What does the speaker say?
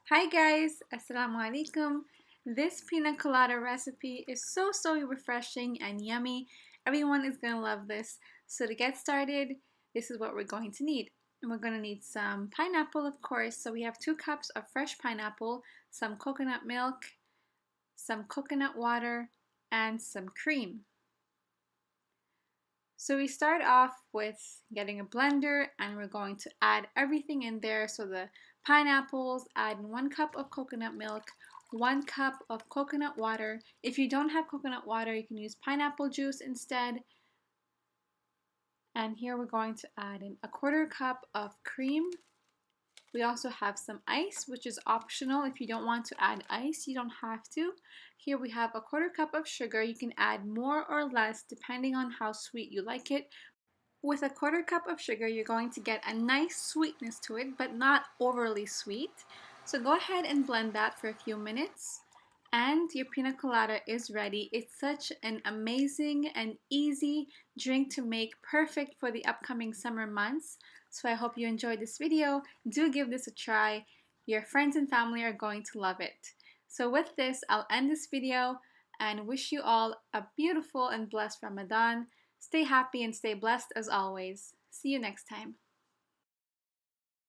Hi guys, Assalamu alaikum. This pina colada recipe is so refreshing and yummy. Everyone is going to love this. So to get started, this is what we're going to need. And we're going to need some pineapple, of course. So we have 2 cups of fresh pineapple, some coconut milk, some coconut water, and some cream. So we start off with getting a blender and we're going to add everything in there. So the pineapples, add 1 cup of coconut milk, 1 cup of coconut water. If you don't have coconut water, you can use pineapple juice instead. And here we're going to add in a 1/4 cup of cream. We also have some ice, which is optional. If you don't want to add ice, you don't have to. Here we have a 1/4 cup of sugar. You can add more or less depending on how sweet you like it. With a 1/4 cup of sugar, you're going to get a nice sweetness to it, but not overly sweet. So go ahead and blend that for a few minutes. And your pina colada is ready. It's such an amazing and easy drink to make, perfect for the upcoming summer months. So I hope you enjoyed this video. Do give this a try. Your friends and family are going to love it. So with this, I'll end this video and wish you all a beautiful and blessed Ramadan. Stay happy and stay blessed as always. See you next time.